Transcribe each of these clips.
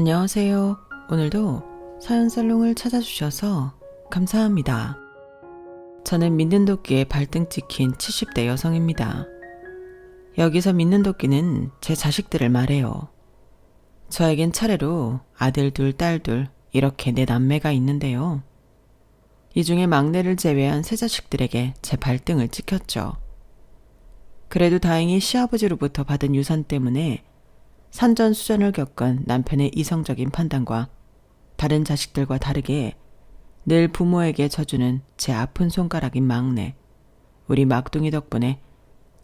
안녕하세요. 오늘도 사연살롱을 찾아주셔서 감사합니다. 저는 믿는 도끼에 발등 찍힌 70대 여성입니다. 여기서 믿는 도끼는 제 자식들을 말해요. 저에겐 차례로 아들 둘, 딸 둘, 이렇게 4남매가 있는데요. 이 중에 막내를 제외한 세 자식들에게 제 발등을 찍혔죠. 그래도 다행히 시아버지로부터 받은 유산 때문에 산전수전을 겪은 남편의 이성적인 판단과 다른 자식들과 다르게 늘 부모에게 져주는 제 아픈 손가락인 막내, 우리 막둥이 덕분에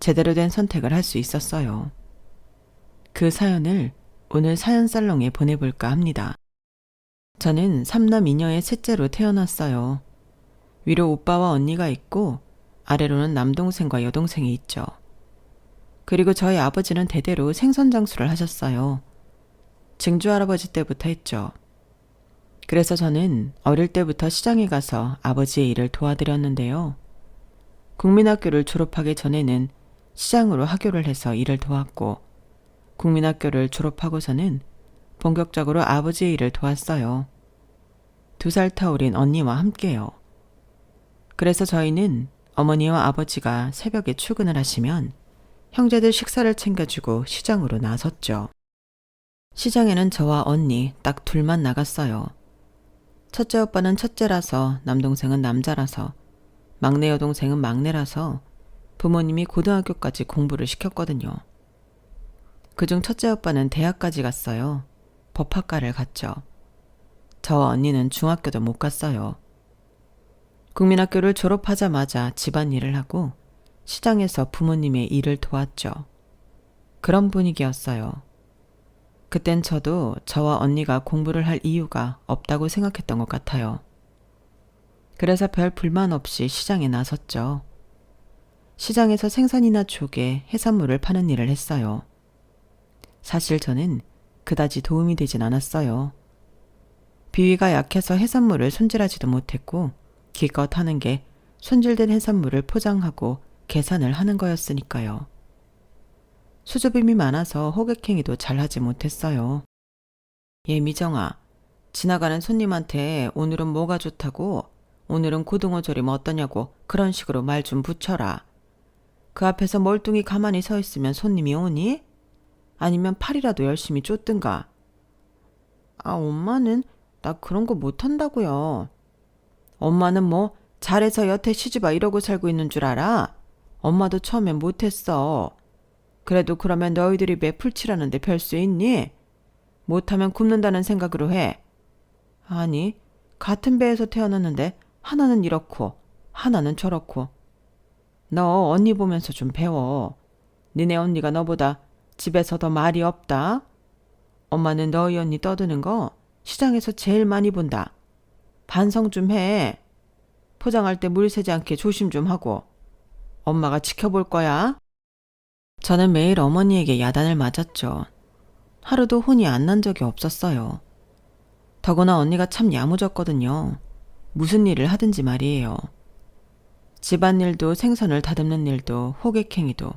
제대로 된 선택을 할 수 있었어요. 그 사연을 오늘 사연살롱에 보내볼까 합니다. 저는 3남 2녀의 셋째로 태어났어요. 위로 오빠와 언니가 있고 아래로는 남동생과 여동생이 있죠. 그리고 저희 아버지는 대대로 생선장수를 하셨어요. 증조할아버지 때부터 했죠. 그래서 저는 어릴 때부터 시장에 가서 아버지의 일을 도와드렸는데요. 국민학교를 졸업하기 전에는 시장으로 하교를 해서 일을 도왔고, 국민학교를 졸업하고서는 본격적으로 아버지의 일을 도왔어요. 2살 터울인 언니와 함께요. 그래서 저희는 어머니와 아버지가 새벽에 출근을 하시면 형제들 식사를 챙겨주고 시장으로 나섰죠. 시장에는 저와 언니 딱 둘만 나갔어요. 첫째 오빠는 첫째라서 남동생은 남자라서 막내 여동생은 막내라서 부모님이 고등학교까지 공부를 시켰거든요. 그중 첫째 오빠는 대학까지 갔어요. 법학과를 갔죠. 저와 언니는 중학교도 못 갔어요. 국민학교를 졸업하자마자 집안일을 하고 시장에서 부모님의 일을 도왔죠. 그런 분위기였어요. 그땐 저도 저와 언니가 공부를 할 이유가 없다고 생각했던 것 같아요. 그래서 별 불만 없이 시장에 나섰죠. 시장에서 생선이나 조개, 해산물을 파는 일을 했어요. 사실 저는 그다지 도움이 되진 않았어요. 비위가 약해서 해산물을 손질하지도 못했고 기껏 하는 게 손질된 해산물을 포장하고 계산을 하는 거였으니까요. 수줍음이 많아서 호객행위도 잘하지 못했어요. 미정아, 지나가는 손님한테 오늘은 뭐가 좋다고, 오늘은 고등어 조림 어떠냐고 그런 식으로 말 좀 붙여라. 그 앞에서 멀뚱히 가만히 서 있으면 손님이 오니? 아니면 팔이라도 열심히 쫓든가. 엄마는 나 그런 거 못한다고요. 엄마는 뭐 잘해서 여태 시집와 이러고 살고 있는 줄 알아? 엄마도 처음엔 못했어. 그래도 그러면 너희들이 왜 풀칠하는데 별 수 있니? 못하면 굶는다는 생각으로 해. 아니, 같은 배에서 태어났는데 하나는 이렇고 하나는 저렇고. 너 언니 보면서 좀 배워. 니네 언니가 너보다 집에서 더 말이 없다. 엄마는 너희 언니 떠드는 거 시장에서 제일 많이 본다. 반성 좀 해. 포장할 때 물 새지 않게 조심 좀 하고. 엄마가 지켜볼 거야. 저는 매일 어머니에게 야단을 맞았죠. 하루도 혼이 안 난 적이 없었어요. 더구나 언니가 참 야무졌거든요. 무슨 일을 하든지 말이에요. 집안일도 생선을 다듬는 일도 호객행위도.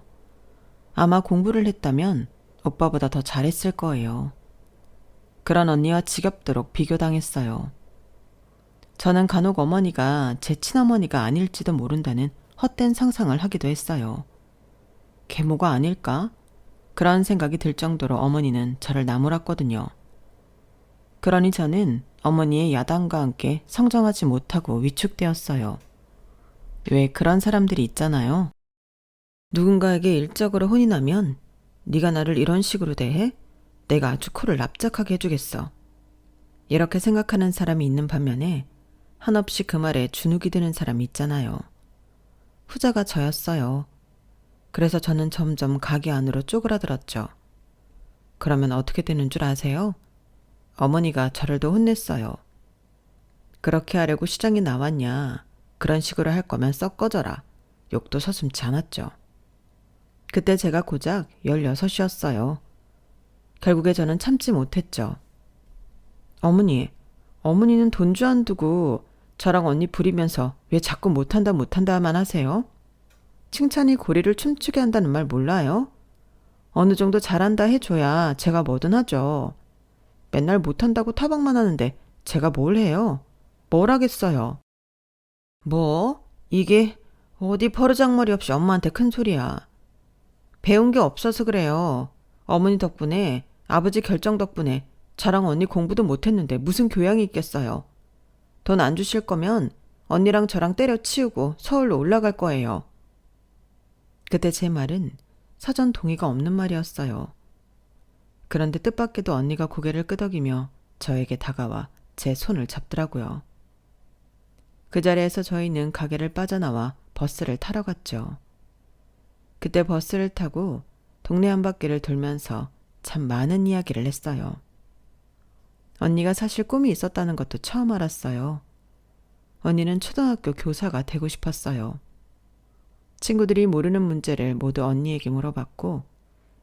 아마 공부를 했다면 오빠보다 더 잘했을 거예요. 그런 언니와 지겹도록 비교당했어요. 저는 간혹 어머니가 제 친어머니가 아닐지도 모른다는 헛된 상상을 하기도 했어요. 계모가 아닐까? 그런 생각이 들 정도로 어머니는 저를 나무랐거든요. 그러니 저는 어머니의 야단과 함께 성정하지 못하고 위축되었어요. 왜 그런 사람들이 있잖아요. 누군가에게 일적으로 혼이 나면 네가 나를 이런 식으로 대해? 내가 아주 코를 납작하게 해주겠어. 이렇게 생각하는 사람이 있는 반면에 한없이 그 말에 주눅이 드는 사람이 있잖아요. 후자가 저였어요. 그래서 저는 점점 가게 안으로 쪼그라들었죠. 그러면 어떻게 되는 줄 아세요? 어머니가 저를 더 혼냈어요. 그렇게 하려고 시장에 나왔냐? 그런 식으로 할 거면 썩 꺼져라. 욕도 서슴지 않았죠. 그때 제가 고작 16이었어요. 결국에 저는 참지 못했죠. 어머니는 돈주 안 두고 저랑 언니 부리면서 왜 자꾸 못한다만 하세요? 칭찬이 고리를 춤추게 한다는 말 몰라요? 어느 정도 잘한다 해줘야 제가 뭐든 하죠. 맨날 못한다고 타박만 하는데 제가 뭘 해요? 뭘 하겠어요? 뭐? 이게 어디 버르장머리 없이 엄마한테 큰 소리야. 배운 게 없어서 그래요. 어머니 덕분에, 아버지 결정 덕분에 저랑 언니 공부도 못했는데 무슨 교양이 있겠어요. 돈 안 주실 거면 언니랑 저랑 때려치우고 서울로 올라갈 거예요. 그때 제 말은 사전 동의가 없는 말이었어요. 그런데 뜻밖에도 언니가 고개를 끄덕이며 저에게 다가와 제 손을 잡더라고요. 그 자리에서 저희는 가게를 빠져나와 버스를 타러 갔죠. 그때 버스를 타고 동네 한 바퀴를 돌면서 참 많은 이야기를 했어요. 언니가 사실 꿈이 있었다는 것도 처음 알았어요. 언니는 초등학교 교사가 되고 싶었어요. 친구들이 모르는 문제를 모두 언니에게 물어봤고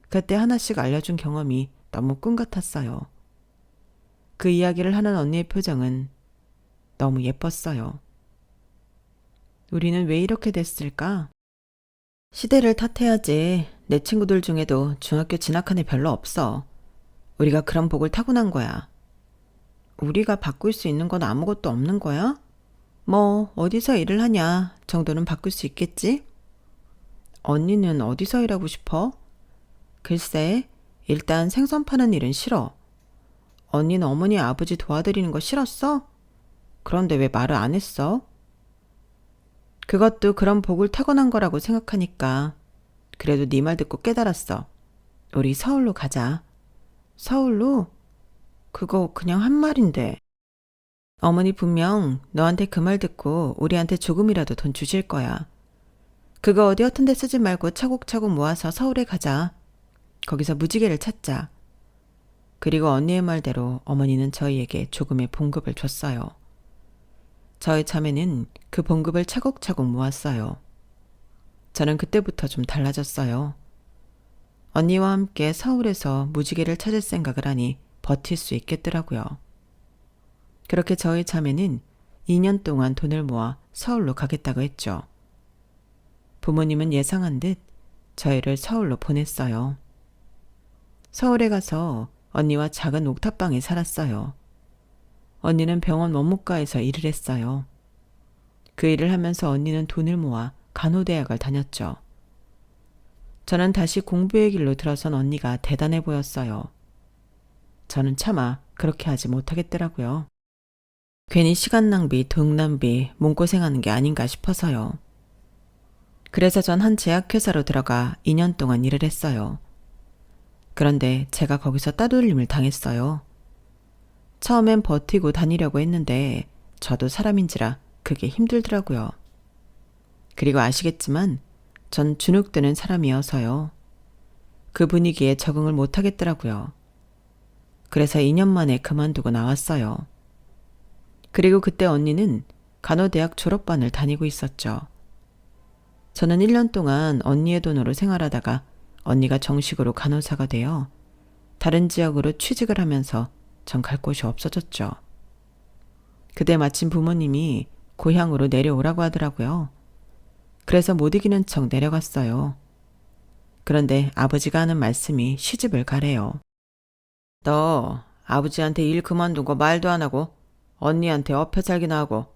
그때 하나씩 알려준 경험이 너무 꿈 같았어요. 그 이야기를 하는 언니의 표정은 너무 예뻤어요. 우리는 왜 이렇게 됐을까? 시대를 탓해야지. 내 친구들 중에도 중학교 진학한 애 별로 없어. 우리가 그런 복을 타고난 거야. 우리가 바꿀 수 있는 건 아무것도 없는 거야? 뭐 어디서 일을 하냐 정도는 바꿀 수 있겠지? 언니는 어디서 일하고 싶어? 글쎄, 일단 생선 파는 일은 싫어. 언니는 어머니 아버지 도와드리는 거 싫었어? 그런데 왜 말을 안 했어? 그것도 그런 복을 타고난 거라고 생각하니까 그래도 네 말 듣고 깨달았어. 우리 서울로 가자. 서울로? 그거 그냥 한 말인데. 어머니 분명 너한테 그 말 듣고 우리한테 조금이라도 돈 주실 거야. 그거 어디 허튼 데 쓰지 말고 차곡차곡 모아서 서울에 가자. 거기서 무지개를 찾자. 그리고 언니의 말대로 어머니는 저희에게 조금의 봉급을 줬어요. 저의 자매는 그 봉급을 차곡차곡 모았어요. 저는 그때부터 좀 달라졌어요. 언니와 함께 서울에서 무지개를 찾을 생각을 하니 버틸 수 있겠더라고요. 그렇게 저희 자매는 2년 동안 돈을 모아 서울로 가겠다고 했죠. 부모님은 예상한 듯 저희를 서울로 보냈어요. 서울에 가서 언니와 작은 옥탑방에 살았어요. 언니는 병원 원무과에서 일을 했어요. 그 일을 하면서 언니는 돈을 모아 간호대학을 다녔죠. 저는 다시 공부의 길로 들어선 언니가 대단해 보였어요. 저는 차마 그렇게 하지 못하겠더라고요. 괜히 시간 낭비, 돈 낭비, 몸고생하는 게 아닌가 싶어서요. 그래서 전 한 제약회사로 들어가 2년 동안 일을 했어요. 그런데 제가 거기서 따돌림을 당했어요. 처음엔 버티고 다니려고 했는데 저도 사람인지라 그게 힘들더라고요. 그리고 아시겠지만 전 주눅드는 사람이어서요. 그 분위기에 적응을 못하겠더라고요. 그래서 2년 만에 그만두고 나왔어요. 그리고 그때 언니는 간호대학 졸업반을 다니고 있었죠. 저는 1년 동안 언니의 돈으로 생활하다가 언니가 정식으로 간호사가 되어 다른 지역으로 취직을 하면서 전 갈 곳이 없어졌죠. 그때 마침 부모님이 고향으로 내려오라고 하더라고요. 그래서 못 이기는 척 내려갔어요. 그런데 아버지가 하는 말씀이 시집을 가래요. 너 아버지한테 일 그만두고 말도 안 하고 언니한테 엎혀 살기나 하고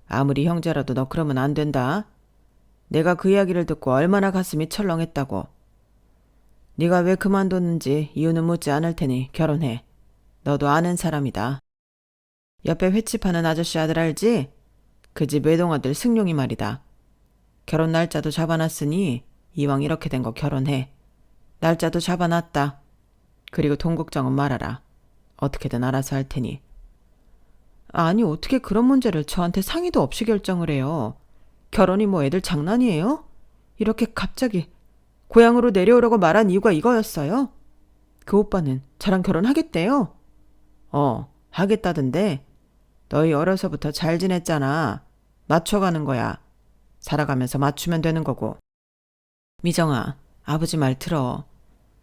아무리 형제라도 너 그러면 안 된다. 내가 그 이야기를 듣고 얼마나 가슴이 철렁했다고. 네가 왜 그만뒀는지 이유는 묻지 않을 테니 결혼해. 너도 아는 사람이다. 옆에 횟집하는 아저씨 아들 알지? 그 집 외동아들 승용이 말이다. 결혼 날짜도 잡아놨으니 이왕 이렇게 된 거 결혼해. 날짜도 잡아놨다. 그리고 돈 걱정은 말아라. 어떻게든 알아서 할 테니. 아니 어떻게 그런 문제를 저한테 상의도 없이 결정을 해요. 결혼이 뭐 애들 장난이에요? 이렇게 갑자기 고향으로 내려오라고 말한 이유가 이거였어요? 그 오빠는 저랑 결혼하겠대요? 하겠다던데. 너희 어려서부터 잘 지냈잖아. 맞춰가는 거야. 살아가면서 맞추면 되는 거고. 미정아, 아버지 말 들어.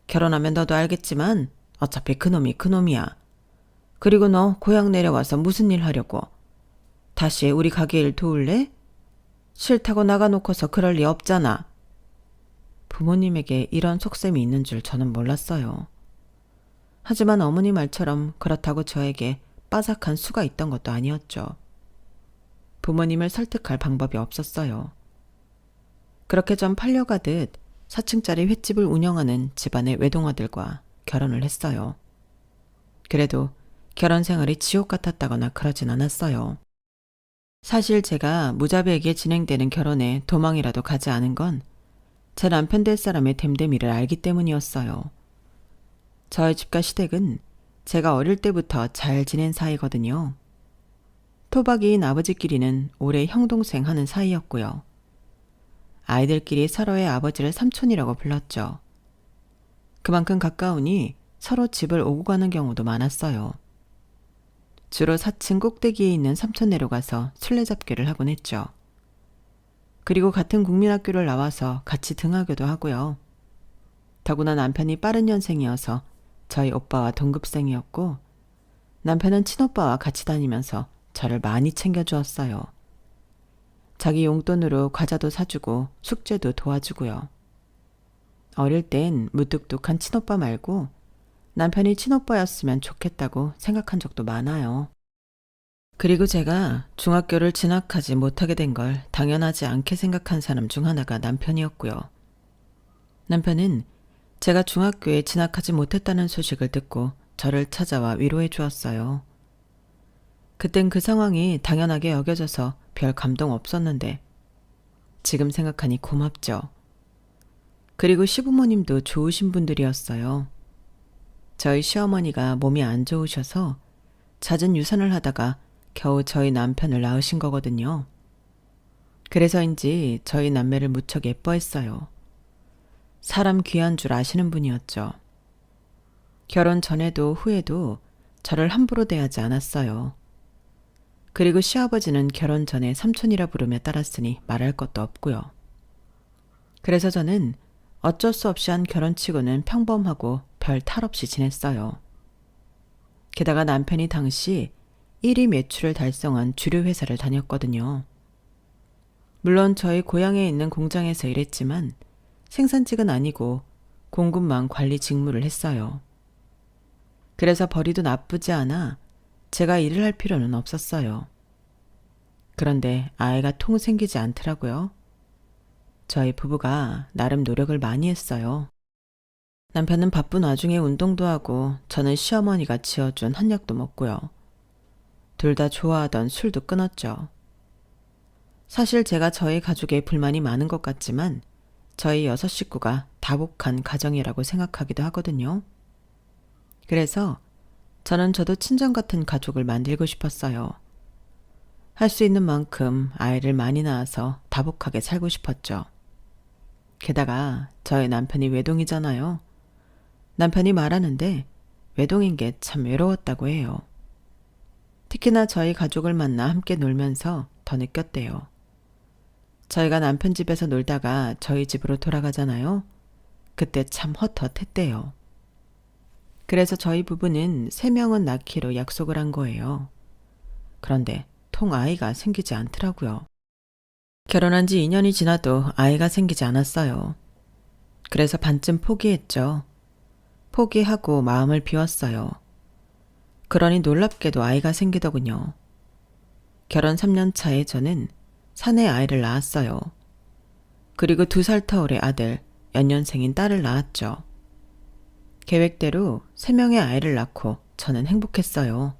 결혼하면 너도 알겠지만 어차피 그놈이 그놈이야. 그리고 너 고향 내려와서 무슨 일 하려고? 다시 우리 가게 일 도울래? 싫다고 나가놓고서 그럴 리 없잖아. 부모님에게 이런 속셈이 있는 줄 저는 몰랐어요. 하지만 어머니 말처럼 그렇다고 저에게 빠삭한 수가 있던 것도 아니었죠. 부모님을 설득할 방법이 없었어요. 그렇게 전 팔려가듯 4층짜리 횟집을 운영하는 집안의 외동아들과 결혼을 했어요. 그래도 결혼 생활이 지옥 같았다거나 그러진 않았어요. 사실 제가 무자비하게 진행되는 결혼에 도망이라도 가지 않은 건 제 남편 될 사람의 됨됨이를 알기 때문이었어요. 저희 집과 시댁은 제가 어릴 때부터 잘 지낸 사이거든요. 토박이인 아버지끼리는 오래 형동생 하는 사이였고요. 아이들끼리 서로의 아버지를 삼촌이라고 불렀죠. 그만큼 가까우니 서로 집을 오고 가는 경우도 많았어요. 주로 4층 꼭대기에 있는 삼촌네로 가서 술래잡기를 하곤 했죠. 그리고 같은 국민학교를 나와서 같이 등하교도 하고요. 더구나 남편이 빠른 년생이어서 저희 오빠와 동급생이었고 남편은 친오빠와 같이 다니면서 저를 많이 챙겨주었어요. 자기 용돈으로 과자도 사주고 숙제도 도와주고요. 어릴 땐 무뚝뚝한 친오빠 말고 남편이 친오빠였으면 좋겠다고 생각한 적도 많아요. 그리고 제가 중학교를 진학하지 못하게 된 걸 당연하지 않게 생각한 사람 중 하나가 남편이었고요. 남편은 제가 중학교에 진학하지 못했다는 소식을 듣고 저를 찾아와 위로해 주었어요. 그땐 그 상황이 당연하게 여겨져서 별 감동 없었는데 지금 생각하니 고맙죠. 그리고 시부모님도 좋으신 분들이었어요. 저희 시어머니가 몸이 안 좋으셔서 잦은 유산을 하다가 겨우 저희 남편을 낳으신 거거든요. 그래서인지 저희 남매를 무척 예뻐했어요. 사람 귀한 줄 아시는 분이었죠. 결혼 전에도 후에도 저를 함부로 대하지 않았어요. 그리고 시아버지는 결혼 전에 삼촌이라 부르며 따랐으니 말할 것도 없고요. 그래서 저는 어쩔 수 없이 한 결혼치고는 평범하고 별 탈 없이 지냈어요. 게다가 남편이 당시 1위 매출을 달성한 주류 회사를 다녔거든요. 물론 저희 고향에 있는 공장에서 일했지만 생산직은 아니고 공급망 관리 직무를 했어요. 그래서 벌이도 나쁘지 않아 제가 일을 할 필요는 없었어요. 그런데 아이가 통 생기지 않더라고요. 저희 부부가 나름 노력을 많이 했어요. 남편은 바쁜 와중에 운동도 하고 저는 시어머니가 지어준 한약도 먹고요. 둘 다 좋아하던 술도 끊었죠. 사실 제가 저희 가족에 불만이 많은 것 같지만 저희 6 식구가 다복한 가정이라고 생각하기도 하거든요. 그래서 저도 친정 같은 가족을 만들고 싶었어요. 할 수 있는 만큼 아이를 많이 낳아서 다복하게 살고 싶었죠. 게다가 저희 남편이 외동이잖아요. 남편이 말하는데 외동인 게 참 외로웠다고 해요. 특히나 저희 가족을 만나 함께 놀면서 더 느꼈대요. 저희가 남편 집에서 놀다가 저희 집으로 돌아가잖아요. 그때 참 헛헛했대요. 그래서 저희 부부는 3명은 낳기로 약속을 한 거예요. 그런데 통 아이가 생기지 않더라고요. 결혼한 지 2년이 지나도 아이가 생기지 않았어요. 그래서 반쯤 포기했죠. 포기하고 마음을 비웠어요. 그러니 놀랍게도 아이가 생기더군요. 결혼 3년 차에 저는 사내 아이를 낳았어요. 그리고 2살 터울의 아들, 연년생인 딸을 낳았죠. 계획대로 3명의 아이를 낳고 저는 행복했어요.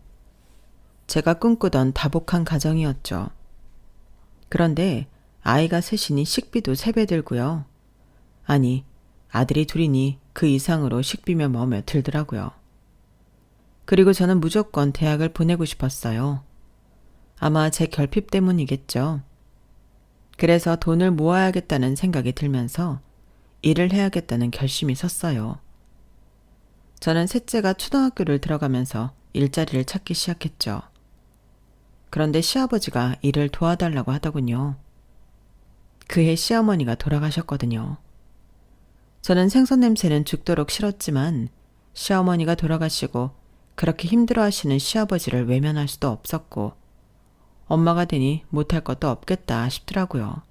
제가 꿈꾸던 다복한 가정이었죠. 그런데 아이가 셋이니 식비도 3배 들고요. 아니, 아들이 둘이니 그 이상으로 식비며 뭐며 들더라고요. 그리고 저는 무조건 대학을 보내고 싶었어요. 아마 제 결핍 때문이겠죠. 그래서 돈을 모아야겠다는 생각이 들면서 일을 해야겠다는 결심이 섰어요. 저는 셋째가 초등학교를 들어가면서 일자리를 찾기 시작했죠. 그런데 시아버지가 일을 도와달라고 하더군요. 그해 시어머니가 돌아가셨거든요. 저는 생선 냄새는 죽도록 싫었지만 시어머니가 돌아가시고 그렇게 힘들어하시는 시아버지를 외면할 수도 없었고 엄마가 되니 못할 것도 없겠다 싶더라고요.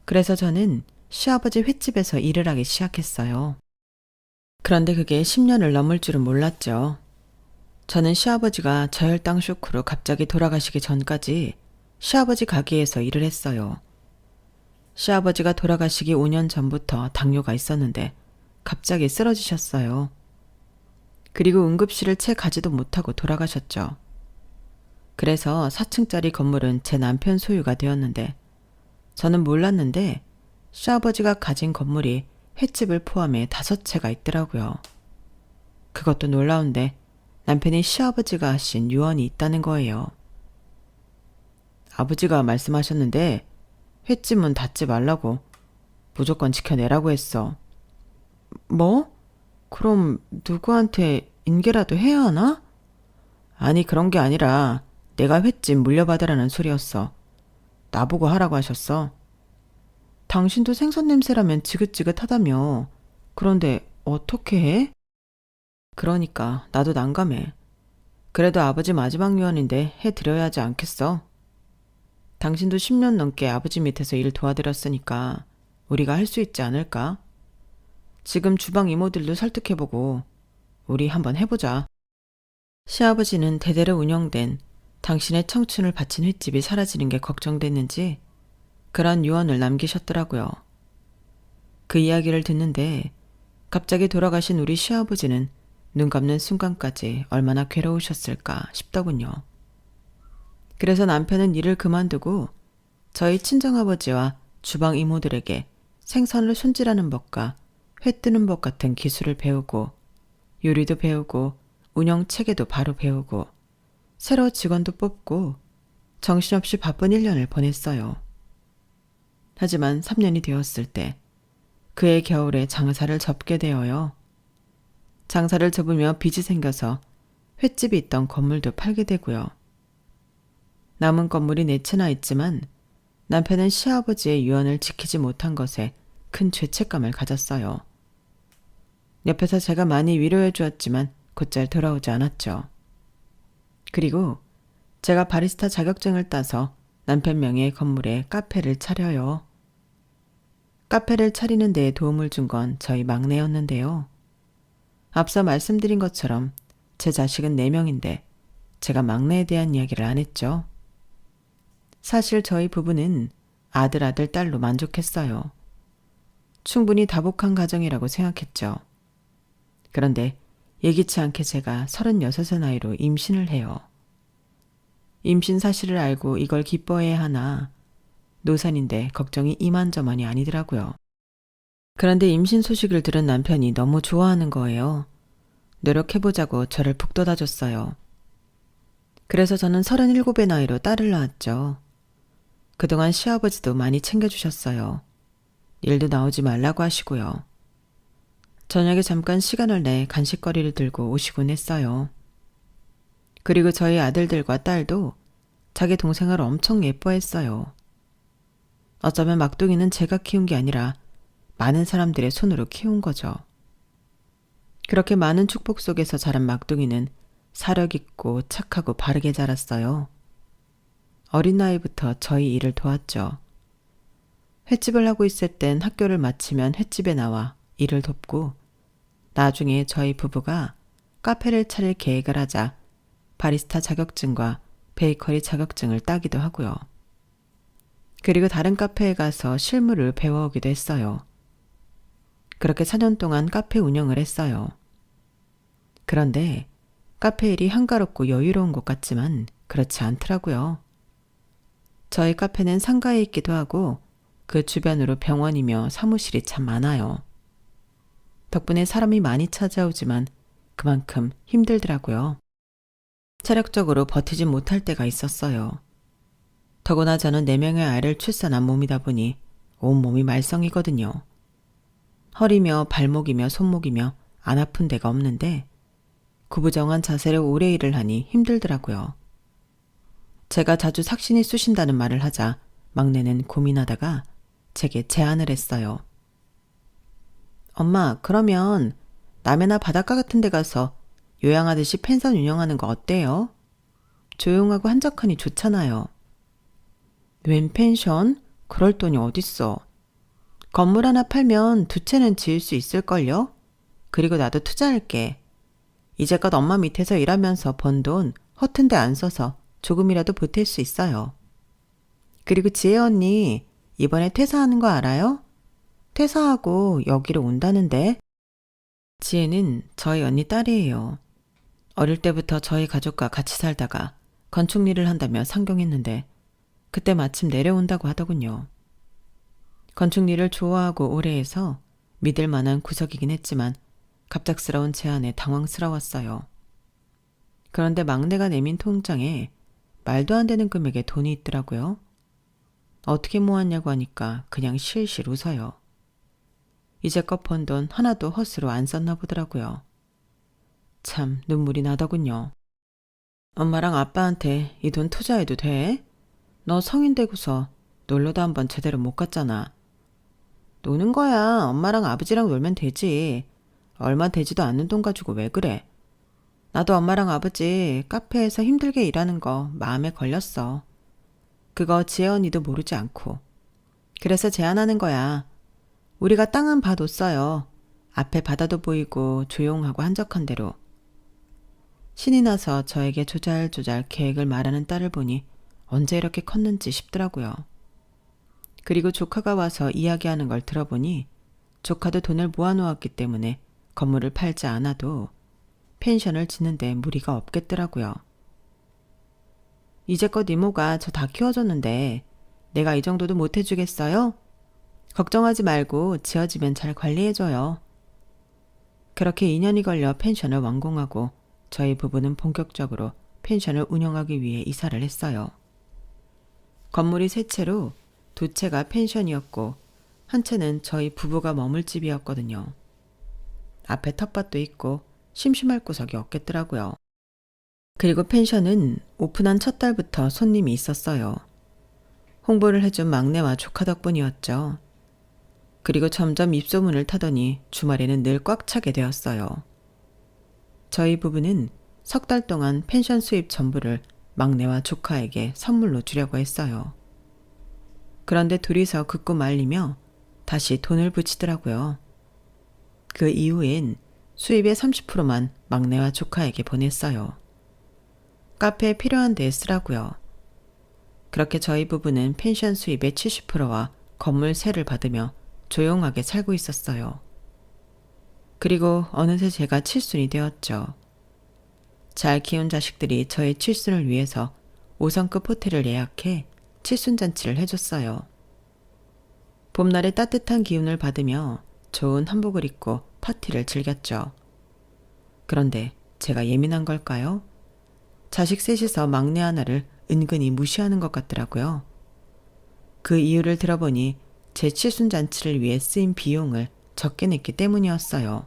그래서 저는 시아버지 횟집에서 일을 하기 시작했어요. 그런데 그게 10년을 넘을 줄은 몰랐죠. 저는 시아버지가 저혈당 쇼크로 갑자기 돌아가시기 전까지 시아버지 가게에서 일을 했어요. 시아버지가 돌아가시기 5년 전부터 당뇨가 있었는데 갑자기 쓰러지셨어요. 그리고 응급실을 채 가지도 못하고 돌아가셨죠. 그래서 4층짜리 건물은 제 남편 소유가 되었는데 저는 몰랐는데 시아버지가 가진 건물이 횟집을 포함해 5채가 있더라고요. 그것도 놀라운데 남편이 시아버지가 하신 유언이 있다는 거예요. 아버지가 말씀하셨는데 횟집 문 닫지 말라고 무조건 지켜내라고 했어. 뭐? 그럼 누구한테 인계라도 해야 하나? 아니 그런 게 아니라 내가 횟집 물려받으라는 소리였어. 나보고 하라고 하셨어. 당신도 생선 냄새라면 지긋지긋하다며. 그런데 어떻게 해? 그러니까 나도 난감해. 그래도 아버지 마지막 유언인데 해드려야 하지 않겠어? 당신도 10년 넘게 아버지 밑에서 일 도와드렸으니까 우리가 할 수 있지 않을까? 지금 주방 이모들도 설득해보고 우리 한번 해보자. 시아버지는 대대로 운영된 당신의 청춘을 바친 횟집이 사라지는 게 걱정됐는지 그런 유언을 남기셨더라고요. 그 이야기를 듣는데 갑자기 돌아가신 우리 시아버지는 눈 감는 순간까지 얼마나 괴로우셨을까 싶더군요. 그래서 남편은 일을 그만두고 저희 친정아버지와 주방 이모들에게 생선을 손질하는 법과 회 뜨는 법 같은 기술을 배우고 요리도 배우고 운영 체계도 바로 배우고 새로 직원도 뽑고 정신없이 바쁜 1년을 보냈어요. 하지만 3년이 되었을 때 그해 겨울에 장사를 접게 되어요. 장사를 접으며 빚이 생겨서 횟집이 있던 건물도 팔게 되고요. 남은 건물이 4채나 있지만 남편은 시아버지의 유언을 지키지 못한 것에 큰 죄책감을 가졌어요. 옆에서 제가 많이 위로해 주었지만 곧잘 돌아오지 않았죠. 그리고 제가 바리스타 자격증을 따서 남편 명의의 건물에 카페를 차려요. 카페를 차리는 데에 도움을 준 건 저희 막내였는데요. 앞서 말씀드린 것처럼 제 자식은 4명인데 제가 막내에 대한 이야기를 안 했죠. 사실 저희 부부는 아들, 딸로 만족했어요. 충분히 다복한 가정이라고 생각했죠. 그런데 예기치 않게 제가 36의 나이로 임신을 해요. 임신 사실을 알고 이걸 기뻐해야 하나 노산인데 걱정이 이만저만이 아니더라고요. 그런데 임신 소식을 들은 남편이 너무 좋아하는 거예요. 노력해보자고 저를 북돋아줬어요. 그래서 저는 37의 나이로 딸을 낳았죠. 그동안 시아버지도 많이 챙겨주셨어요. 일도 나오지 말라고 하시고요. 저녁에 잠깐 시간을 내 간식거리를 들고 오시곤 했어요. 그리고 저희 아들들과 딸도 자기 동생을 엄청 예뻐했어요. 어쩌면 막둥이는 제가 키운 게 아니라 많은 사람들의 손으로 키운 거죠. 그렇게 많은 축복 속에서 자란 막둥이는 사력 있고 착하고 바르게 자랐어요. 어린 나이부터 저희 일을 도왔죠. 횟집을 하고 있을 땐 학교를 마치면 횟집에 나와 일을 돕고 나중에 저희 부부가 카페를 차릴 계획을 하자 바리스타 자격증과 베이커리 자격증을 따기도 하고요. 그리고 다른 카페에 가서 실무를 배워오기도 했어요. 그렇게 4년 동안 카페 운영을 했어요. 그런데 카페 일이 한가롭고 여유로운 것 같지만 그렇지 않더라고요. 저희 카페는 상가에 있기도 하고 그 주변으로 병원이며 사무실이 참 많아요. 덕분에 사람이 많이 찾아오지만 그만큼 힘들더라고요. 체력적으로 버티지 못할 때가 있었어요. 더구나 저는 4명의 아이를 출산한 몸이다 보니 온몸이 말썽이거든요. 허리며 발목이며 손목이며 안 아픈 데가 없는데 구부정한 자세로 오래 일을 하니 힘들더라고요. 제가 자주 삭신이 쑤신다는 말을 하자 막내는 고민하다가 제게 제안을 했어요. 엄마, 그러면 남해나 바닷가 같은 데 가서 요양하듯이 펜션 운영하는 거 어때요? 조용하고 한적하니 좋잖아요. 웬 펜션? 그럴 돈이 어딨어. 건물 하나 팔면 2채는 지을 수 있을걸요? 그리고 나도 투자할게. 이제껏 엄마 밑에서 일하면서 번 돈 허튼 데 안 써서 조금이라도 보탤 수 있어요. 그리고 지혜 언니 이번에 퇴사하는 거 알아요? 퇴사하고 여기로 온다는데. 지혜는 저희 언니 딸이에요. 어릴 때부터 저희 가족과 같이 살다가 건축 일을 한다며 상경했는데 그때 마침 내려온다고 하더군요. 건축 일을 좋아하고 오래 해서 믿을 만한 구석이긴 했지만 갑작스러운 제안에 당황스러웠어요. 그런데 막내가 내민 통장에 말도 안 되는 금액의 돈이 있더라고요. 어떻게 모았냐고 하니까 그냥 실실 웃어요. 이제껏 번 돈 하나도 헛으로 안 썼나 보더라고요. 참 눈물이 나더군요. 엄마랑 아빠한테 이 돈 투자해도 돼? 너 성인 되고서 놀러도 한번 제대로 못 갔잖아. 노는 거야. 엄마랑 아버지랑 놀면 되지. 얼마 되지도 않는 돈 가지고 왜 그래? 나도 엄마랑 아버지 카페에서 힘들게 일하는 거 마음에 걸렸어. 그거 지혜 언니도 모르지 않고. 그래서 제안하는 거야. 우리가 땅 한 밭 뒀어요. 앞에 바다도 보이고 조용하고 한적한 데로. 신이 나서 저에게 조잘조잘 계획을 말하는 딸을 보니 언제 이렇게 컸는지 싶더라고요. 그리고 조카가 와서 이야기하는 걸 들어보니 조카도 돈을 모아놓았기 때문에 건물을 팔지 않아도 펜션을 짓는데 무리가 없겠더라고요. 이제껏 이모가 저 다 키워줬는데 내가 이 정도도 못 해주겠어요? 걱정하지 말고 지어지면 잘 관리해줘요. 그렇게 2년이 걸려 펜션을 완공하고 저희 부부는 본격적으로 펜션을 운영하기 위해 이사를 했어요. 건물이 세 채로 두 채가 펜션이었고 한 채는 저희 부부가 머물 집이었거든요. 앞에 텃밭도 있고 심심할 구석이 없겠더라고요. 그리고 펜션은 오픈한 첫 달부터 손님이 있었어요. 홍보를 해준 막내와 조카 덕분이었죠. 그리고 점점 입소문을 타더니 주말에는 늘 꽉 차게 되었어요. 저희 부부는 석 달 동안 펜션 수입 전부를 막내와 조카에게 선물로 주려고 했어요. 그런데 둘이서 긋고 말리며 다시 돈을 붙이더라고요. 그 이후엔 수입의 30%만 막내와 조카에게 보냈어요. 카페에 필요한 데에 쓰라고요. 그렇게 저희 부부는 펜션 수입의 70%와 건물 세를 받으며 조용하게 살고 있었어요. 그리고 어느새 제가 칠순이 되었죠. 잘 키운 자식들이 저의 칠순을 위해서 5성급 호텔을 예약해 칠순잔치를 해줬어요. 봄날의 따뜻한 기운을 받으며 좋은 한복을 입고 파티를 즐겼죠. 그런데 제가 예민한 걸까요? 자식 셋이서 막내 하나를 은근히 무시하는 것 같더라고요. 그 이유를 들어보니 제 칠순잔치를 위해 쓰인 비용을 적게 냈기 때문이었어요.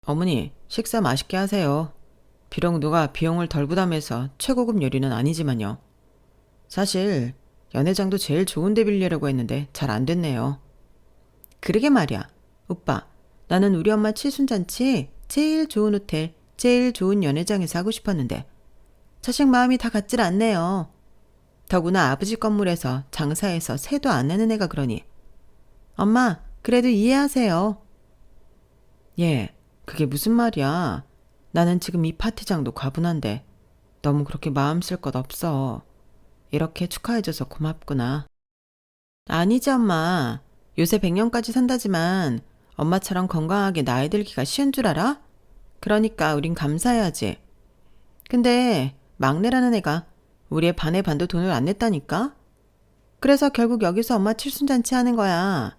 어머니, 식사 맛있게 하세요. 비록 누가 비용을 덜 부담해서 최고급 요리는 아니지만요. 사실 연회장도 제일 좋은 데 빌리려고 했는데 잘 안 됐네요. 그러게 말이야. 오빠, 나는 우리 엄마 칠순잔치 제일 좋은 호텔, 제일 좋은 연회장에서 하고 싶었는데 자식 마음이 다 같질 않네요. 더구나 아버지 건물에서 장사해서 세도 안 내는 애가 그러니. 엄마, 그래도 이해하세요. 예, 그게 무슨 말이야. 나는 지금 이 파티장도 과분한데 너무 그렇게 마음 쓸 것 없어. 이렇게 축하해줘서 고맙구나. 아니지 엄마. 요새 100년까지 산다지만 엄마처럼 건강하게 나이 들기가 쉬운 줄 알아? 그러니까 우린 감사해야지. 근데 막내라는 애가 우리의 반의 반도 돈을 안 냈다니까? 그래서 결국 여기서 엄마 칠순잔치 하는 거야.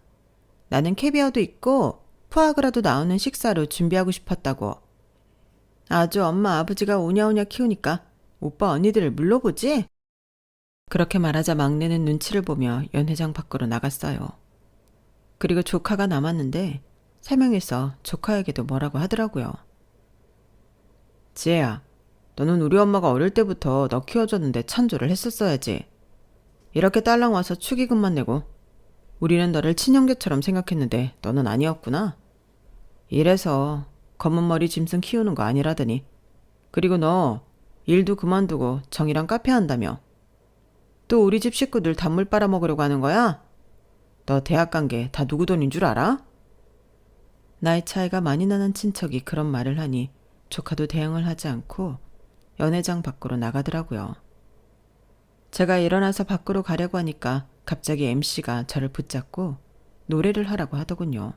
나는 캐비어도 있고 푸아그라도 나오는 식사로 준비하고 싶었다고. 아주 엄마 아버지가 오냐오냐 키우니까 오빠 언니들을 물러보지? 그렇게 말하자 막내는 눈치를 보며 연회장 밖으로 나갔어요. 그리고 조카가 남았는데 설명해서 조카에게도 뭐라고 하더라고요. 지혜야, 너는 우리 엄마가 어릴 때부터 너 키워줬는데 찬조를 했었어야지. 이렇게 딸랑 와서 축의금만 내고 우리는 너를 친형제처럼 생각했는데 너는 아니었구나. 이래서 검은 머리 짐승 키우는 거 아니라더니. 그리고 너 일도 그만두고 정이랑 카페 한다며. 또 우리 집 식구들 단물 빨아먹으려고 하는 거야? 너 대학 간 게 다 누구 돈인 줄 알아? 나이 차이가 많이 나는 친척이 그런 말을 하니 조카도 대응을 하지 않고 연회장 밖으로 나가더라고요. 제가 일어나서 밖으로 가려고 하니까 갑자기 MC가 저를 붙잡고 노래를 하라고 하더군요.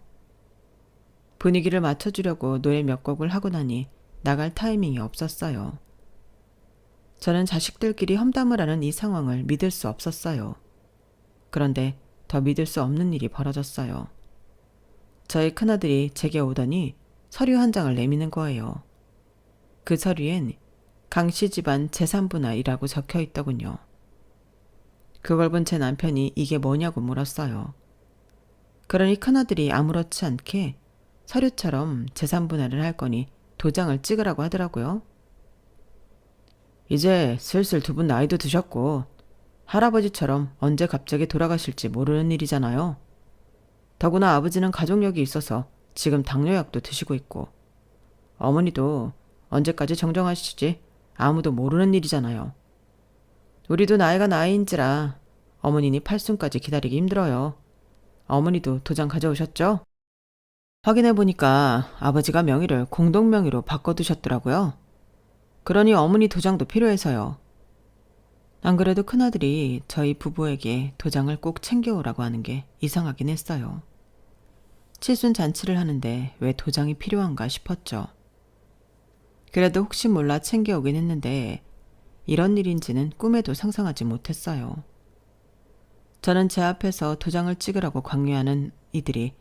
분위기를 맞춰주려고 노래 몇 곡을 하고 나니 나갈 타이밍이 없었어요. 저는 자식들끼리 험담을 하는 이 상황을 믿을 수 없었어요. 그런데 더 믿을 수 없는 일이 벌어졌어요. 저희 큰아들이 제게 오더니 서류 한 장을 내미는 거예요. 그 서류엔 강씨 집안 재산분할이라고 적혀 있더군요. 그걸 본 제 남편이 이게 뭐냐고 물었어요. 그러니 큰아들이 아무렇지 않게 서류처럼 재산분할을 할 거니 도장을 찍으라고 하더라고요. 이제 슬슬 두 분 나이도 드셨고 할아버지처럼 언제 갑자기 돌아가실지 모르는 일이잖아요. 더구나 아버지는 가족력이 있어서 지금 당뇨약도 드시고 있고 어머니도 언제까지 정정하시지 아무도 모르는 일이잖아요. 우리도 나이가 나이인지라 어머니니 팔순까지 기다리기 힘들어요. 어머니도 도장 가져오셨죠? 확인해보니까 아버지가 명의를 공동명의로 바꿔두셨더라고요. 그러니 어머니 도장도 필요해서요. 안 그래도 큰아들이 저희 부부에게 도장을 꼭 챙겨오라고 하는 게 이상하긴 했어요. 칠순 잔치를 하는데 왜 도장이 필요한가 싶었죠. 그래도 혹시 몰라 챙겨오긴 했는데 이런 일인지는 꿈에도 상상하지 못했어요. 저는 제 앞에서 도장을 찍으라고 강요하는 이들이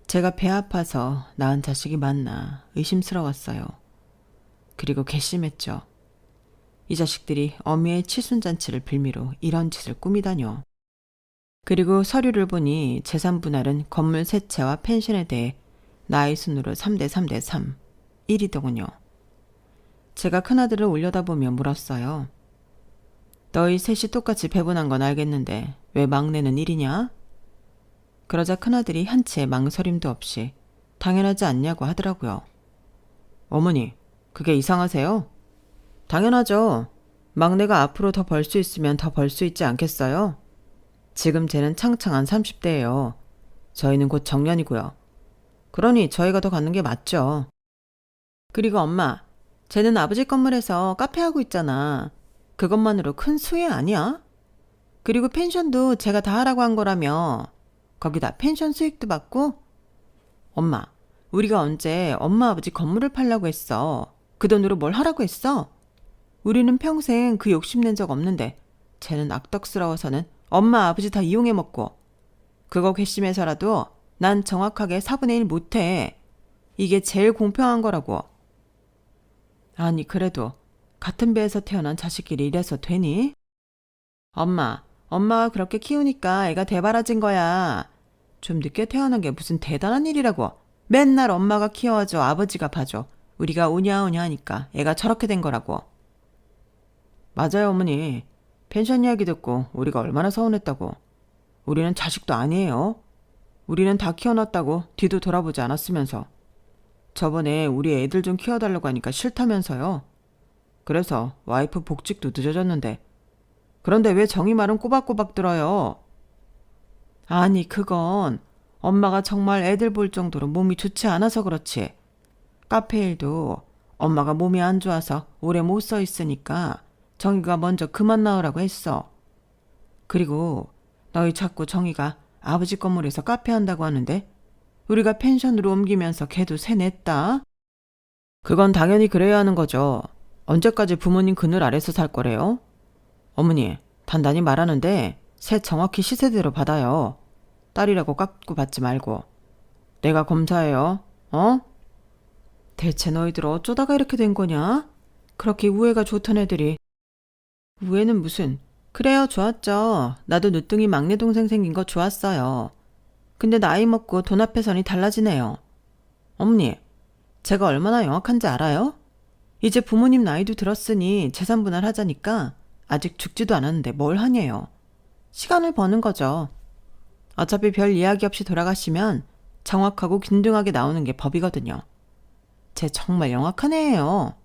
제가 배 아파서 낳은 자식이 맞나 의심스러웠어요. 그리고 괘씸했죠. 이 자식들이 어미의 칠순잔치를 빌미로 이런 짓을 꾸미다뇨. 그리고 서류를 보니 재산분할은 건물 세채와 펜션에 대해 나이 순으로 3대 3대 3, 1이더군요. 제가 큰아들을 올려다보며 물었어요. 너희 셋이 똑같이 배분한 건 알겠는데 왜 막내는 1이냐? 그러자 큰아들이 한치의 망설임도 없이 당연하지 않냐고 하더라고요. 어머니, 그게 이상하세요? 당연하죠. 막내가 앞으로 더 벌 수 있으면 더 벌 수 있지 않겠어요? 지금 쟤는 창창한 30대예요. 저희는 곧 정년이고요. 그러니 저희가 더 갖는 게 맞죠. 그리고 엄마, 쟤는 아버지 건물에서 카페 하고 있잖아. 그것만으로 큰 수혜 아니야? 그리고 펜션도 제가 다 하라고 한 거라며. 거기다 펜션 수익도 받고? 엄마, 우리가 언제 엄마 아버지 건물을 팔라고 했어. 그 돈으로 뭘 하라고 했어? 우리는 평생 그 욕심낸 적 없는데 쟤는 악덕스러워서는 엄마 아버지 다 이용해 먹고 그거 괘씸해서라도 난 정확하게 4분의 1 못해. 이게 제일 공평한 거라고. 아니 그래도 같은 배에서 태어난 자식끼리 이래서 되니? 엄마가 그렇게 키우니까 애가 대바라진 거야. 좀 늦게 태어난 게 무슨 대단한 일이라고. 맨날 엄마가 키워줘 아버지가 봐줘. 우리가 오냐오냐 하니까 애가 저렇게 된 거라고. 맞아요 어머니. 펜션 이야기 듣고 우리가 얼마나 서운했다고. 우리는 자식도 아니에요. 우리는 다 키워놨다고 뒤도 돌아보지 않았으면서. 저번에 우리 애들 좀 키워달라고 하니까 싫다면서요. 그래서 와이프 복직도 늦어졌는데 그런데 왜 정이 말은 꼬박꼬박 들어요? 아니 그건 엄마가 정말 애들 볼 정도로 몸이 좋지 않아서 그렇지. 카페 일도 엄마가 몸이 안 좋아서 오래 못 서 있으니까 정이가 먼저 그만 나으라고 했어. 그리고 너희 자꾸 정이가 아버지 건물에서 카페 한다고 하는데 우리가 펜션으로 옮기면서 걔도 새 냈다. 그건 당연히 그래야 하는 거죠. 언제까지 부모님 그늘 아래서 살 거래요? 어머니, 단단히 말하는데 새 정확히 시세대로 받아요. 딸이라고 깎고 받지 말고. 내가 검사해요. 어? 대체 너희들 어쩌다가 이렇게 된 거냐? 그렇게 우애가 좋던 애들이. 우애는 무슨. 그래요 좋았죠. 나도 늦둥이 막내 동생 생긴 거 좋았어요. 근데 나이 먹고 돈 앞에서니 달라지네요. 어머니, 제가 얼마나 영악한지 알아요? 이제 부모님 나이도 들었으니 재산분할 하자니까 아직 죽지도 않았는데 뭘 하냐요. 시간을 버는 거죠. 어차피 별 이야기 없이 돌아가시면 정확하고 균등하게 나오는 게 법이거든요. 쟤 정말 영악한 애예요.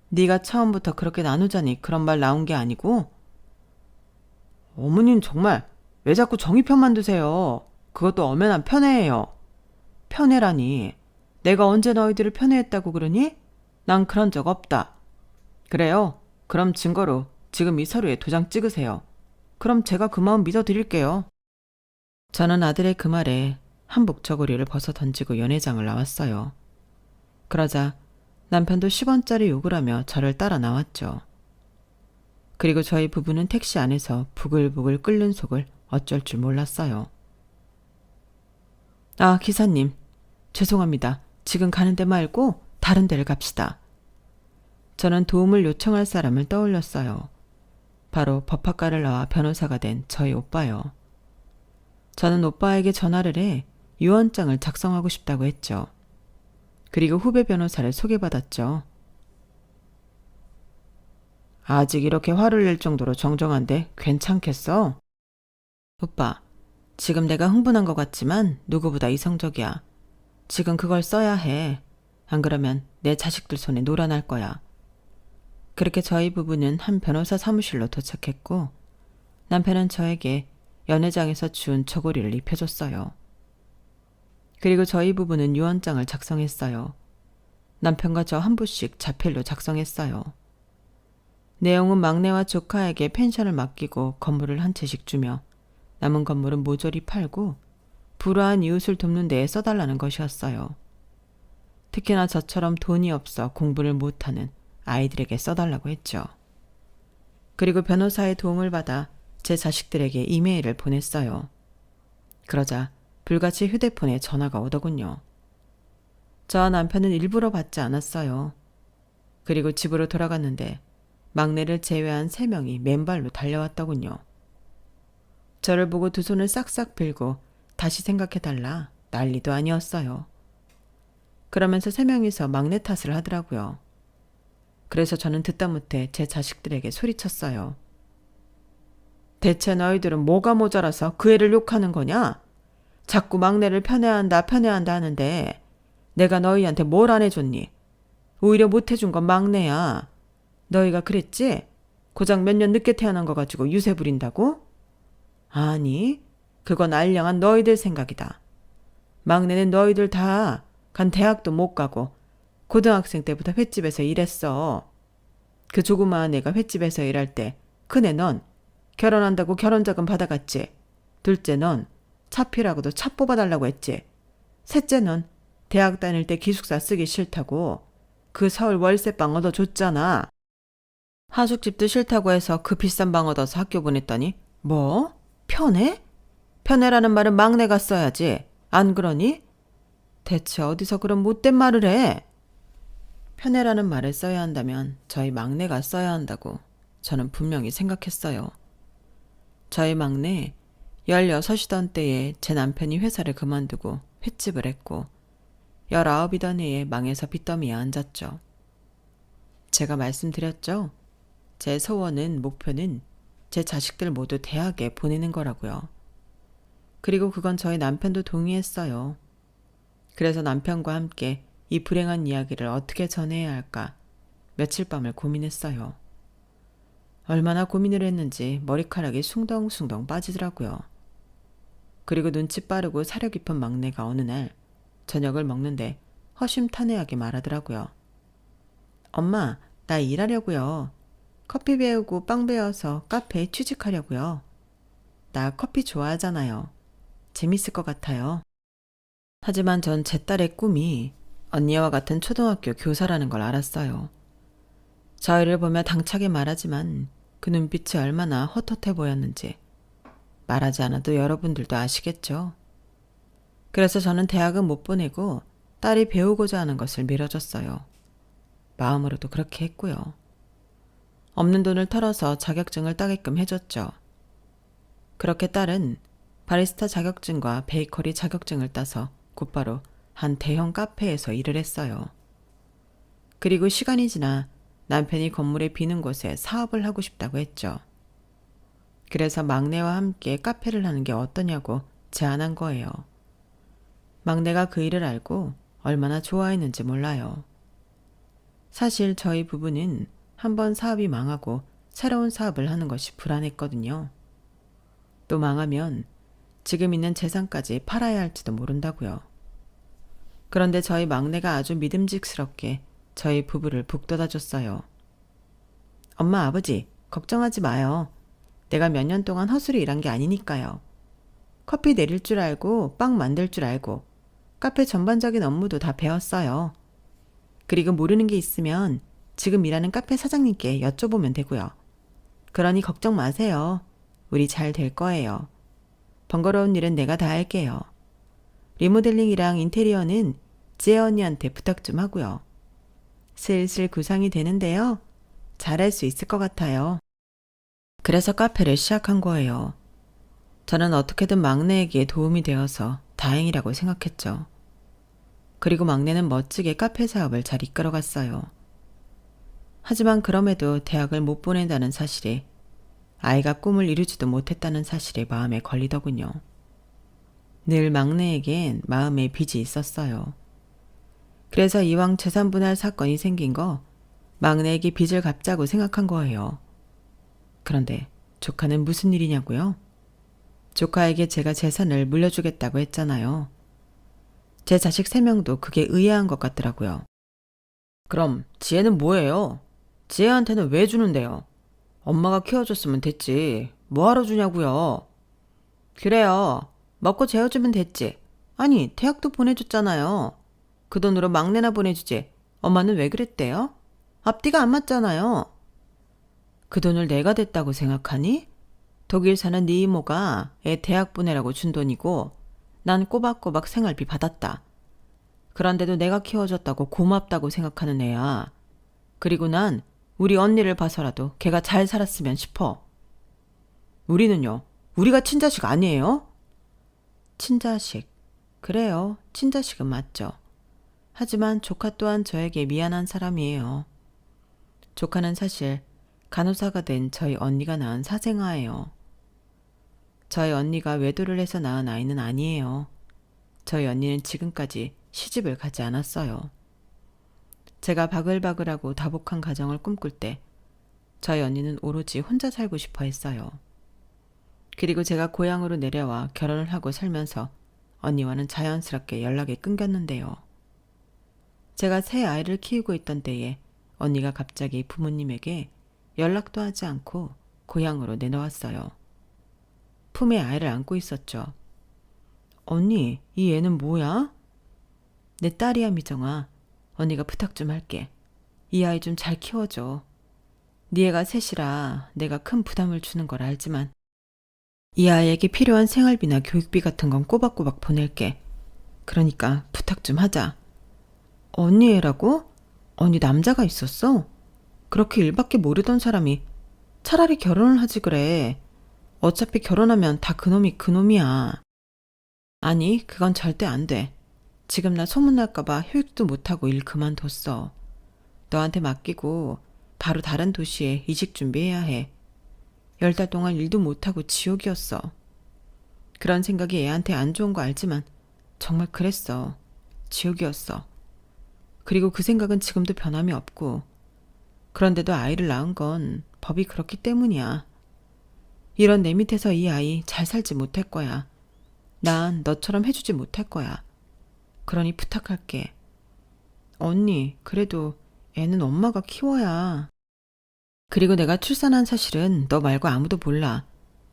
네가 처음부터 그렇게 나누자니 그런 말 나온 게 아니고. 어머님 정말 왜 자꾸 정의 편만 드세요. 그것도 엄연한 편애예요. 편애라니. 내가 언제 너희들을 편애했다고 그러니? 난 그런 적 없다. 그래요? 그럼 증거로 지금 이 서류에 도장 찍으세요. 그럼 제가 그 마음 믿어드릴게요. 저는 아들의 그 말에 한복 저고리를 벗어 던지고 연회장을 나왔어요. 그러자 남편도 10원짜리 욕을 하며 저를 따라 나왔죠. 그리고 저희 부부는 택시 안에서 부글부글 끓는 속을 어쩔 줄 몰랐어요. 아, 기사님. 죄송합니다. 지금 가는 데 말고 다른 데를 갑시다. 저는 도움을 요청할 사람을 떠올렸어요. 바로 법학과를 나와 변호사가 된 저희 오빠요. 저는 오빠에게 전화를 해 유언장을 작성하고 싶다고 했죠. 그리고 후배 변호사를 소개받았죠. 아직 이렇게 화를 낼 정도로 정정한데 괜찮겠어? 오빠, 지금 내가 흥분한 것 같지만 누구보다 이성적이야. 지금 그걸 써야 해. 안 그러면 내 자식들 손에 놀아날 거야. 그렇게 저희 부부는 한 변호사 사무실로 도착했고 남편은 저에게 연회장에서 준 저고리를 입혀줬어요. 그리고 저희 부부는 유언장을 작성했어요. 남편과 저 한 부씩 자필로 작성했어요. 내용은 막내와 조카에게 펜션을 맡기고 건물을 한 채씩 주며 남은 건물은 모조리 팔고 불우한 이웃을 돕는 데에 써달라는 것이었어요. 특히나 저처럼 돈이 없어 공부를 못하는 아이들에게 써달라고 했죠. 그리고 변호사의 도움을 받아 제 자식들에게 이메일을 보냈어요. 그러자 불같이 휴대폰에 전화가 오더군요. 저와 남편은 일부러 받지 않았어요. 그리고 집으로 돌아갔는데 막내를 제외한 3명이 맨발로 달려왔더군요. 저를 보고 두 손을 싹싹 빌고 다시 생각해달라 난리도 아니었어요. 그러면서 3명이서 막내 탓을 하더라고요. 그래서 저는 듣다 못해 제 자식들에게 소리쳤어요. 대체 너희들은 뭐가 모자라서 그 애를 욕하는 거냐? 자꾸 막내를 편애한다 하는데 내가 너희한테 뭘 안 해줬니? 오히려 못해준 건 막내야. 너희가 그랬지? 고작 몇 년 늦게 태어난 거 가지고 유세 부린다고? 아니, 그건 알량한 너희들 생각이다. 막내는 너희들 다 간 대학도 못 가고 고등학생 때부터 횟집에서 일했어. 그 조그마한 애가 횟집에서 일할 때 큰애 넌 결혼한다고 결혼자금 받아갔지. 둘째 넌 차피라고도 차 뽑아달라고 했지. 셋째 넌 대학 다닐 때 기숙사 쓰기 싫다고 그 서울 월세방 얻어줬잖아. 하숙집도 싫다고 해서 그 비싼 방 얻어서 학교 보냈더니 뭐? 편애? 편애라는 말은 막내가 써야지. 안 그러니? 대체 어디서 그런 못된 말을 해? 편애라는 말을 써야 한다면 저희 막내가 써야 한다고 저는 분명히 생각했어요. 저희 막내 16이던 때에 제 남편이 회사를 그만두고 횟집을 했고 19이던 해에 망해서 빚더미에 앉았죠. 제가 말씀드렸죠. 제 소원은 목표는 제 자식들 모두 대학에 보내는 거라고요. 그리고 그건 저희 남편도 동의했어요. 그래서 남편과 함께 이 불행한 이야기를 어떻게 전해야 할까 며칠 밤을 고민했어요. 얼마나 고민을 했는지 머리카락이 숭덩숭덩 빠지더라고요. 그리고 눈치 빠르고 사려 깊은 막내가 어느 날 저녁을 먹는데 허심탄회하게 말하더라고요. 엄마, 나 일하려고요. 커피 배우고 빵 배워서 카페에 취직하려고요. 나 커피 좋아하잖아요. 재밌을 것 같아요. 하지만 전 제 딸의 꿈이 언니와 같은 초등학교 교사라는 걸 알았어요. 저희를 보며 당차게 말하지만 그 눈빛이 얼마나 헛헛해 보였는지 말하지 않아도 여러분들도 아시겠죠. 그래서 저는 대학은 못 보내고 딸이 배우고자 하는 것을 밀어줬어요. 마음으로도 그렇게 했고요. 없는 돈을 털어서 자격증을 따게끔 해줬죠. 그렇게 딸은 바리스타 자격증과 베이커리 자격증을 따서 곧바로 한 대형 카페에서 일을 했어요. 그리고 시간이 지나 남편이 건물에 비는 곳에 사업을 하고 싶다고 했죠. 그래서 막내와 함께 카페를 하는 게 어떠냐고 제안한 거예요. 막내가 그 일을 알고 얼마나 좋아했는지 몰라요. 사실 저희 부부는 한번 사업이 망하고 새로운 사업을 하는 것이 불안했거든요. 또 망하면 지금 있는 재산까지 팔아야 할지도 모른다고요. 그런데 저희 막내가 아주 믿음직스럽게 저희 부부를 북돋아줬어요. 엄마, 아버지, 걱정하지 마요. 내가 몇 년 동안 헛수리 일한 게 아니니까요. 커피 내릴 줄 알고 빵 만들 줄 알고 카페 전반적인 업무도 다 배웠어요. 그리고 모르는 게 있으면 지금 일하는 카페 사장님께 여쭤보면 되고요. 그러니 걱정 마세요. 우리 잘 될 거예요. 번거로운 일은 내가 다 할게요. 리모델링이랑 인테리어는 지혜 언니한테 부탁 좀 하고요. 슬슬 구상이 되는데요. 잘할 수 있을 것 같아요. 그래서 카페를 시작한 거예요. 저는 어떻게든 막내에게 도움이 되어서 다행이라고 생각했죠. 그리고 막내는 멋지게 카페 사업을 잘 이끌어갔어요. 하지만 그럼에도 대학을 못 보낸다는 사실에 아이가 꿈을 이루지도 못했다는 사실에 마음에 걸리더군요. 늘 막내에겐 마음의 빚이 있었어요. 그래서 이왕 재산분할 사건이 생긴 거 막내에게 빚을 갚자고 생각한 거예요. 그런데 조카는 무슨 일이냐고요? 조카에게 제가 재산을 물려주겠다고 했잖아요. 제 자식 3명도 그게 의아한 것 같더라고요. 그럼 지혜는 뭐예요? 지혜한테는 왜 주는데요? 엄마가 키워줬으면 됐지. 뭐하러 주냐고요? 그래요. 먹고 재워주면 됐지. 아니, 대학도 보내줬잖아요. 그 돈으로 막내나 보내주지. 엄마는 왜 그랬대요? 앞뒤가 안 맞잖아요. 그 돈을 내가 댔다고 생각하니? 독일 사는 네 이모가 애 대학 보내라고 준 돈이고 난 꼬박꼬박 생활비 받았다. 그런데도 내가 키워줬다고 고맙다고 생각하는 애야. 그리고 난 우리 언니를 봐서라도 걔가 잘 살았으면 싶어. 우리는요? 우리가 친자식 아니에요? 친자식. 그래요. 친자식은 맞죠. 하지만 조카 또한 저에게 미안한 사람이에요. 조카는 사실 간호사가 된 저희 언니가 낳은 사생아예요. 저희 언니가 외도를 해서 낳은 아이는 아니에요. 저희 언니는 지금까지 시집을 가지 않았어요. 제가 바글바글하고 다복한 가정을 꿈꿀 때 저희 언니는 오로지 혼자 살고 싶어 했어요. 그리고 제가 고향으로 내려와 결혼을 하고 살면서 언니와는 자연스럽게 연락이 끊겼는데요. 제가 새 아이를 키우고 있던 때에 언니가 갑자기 부모님에게 연락도 하지 않고 고향으로 내놓았어요. 품에 아이를 안고 있었죠. 언니, 이 애는 뭐야? 내 딸이야, 미정아. 언니가 부탁 좀 할게. 이 아이 좀 잘 키워줘. 네 애가 셋이라 내가 큰 부담을 주는 걸 알지만 이 아이에게 필요한 생활비나 교육비 같은 건 꼬박꼬박 보낼게. 그러니까 부탁 좀 하자. 언니 애라고? 언니 남자가 있었어? 그렇게 일밖에 모르던 사람이 차라리 결혼을 하지 그래. 어차피 결혼하면 다 그놈이 그놈이야. 아니, 그건 절대 안 돼. 지금 나 소문날까봐 휴익도 못하고 일 그만뒀어. 너한테 맡기고 바로 다른 도시에 이직 준비해야 해. 10달 동안 일도 못하고 지옥이었어. 그런 생각이 애한테 안 좋은 거 알지만 정말 그랬어. 지옥이었어. 그리고 그 생각은 지금도 변함이 없고 그런데도 아이를 낳은 건 법이 그렇기 때문이야. 이런 내 밑에서 이 아이 잘 살지 못할 거야. 난 너처럼 해주지 못할 거야. 그러니 부탁할게. 언니, 그래도 애는 엄마가 키워야. 그리고 내가 출산한 사실은 너 말고 아무도 몰라.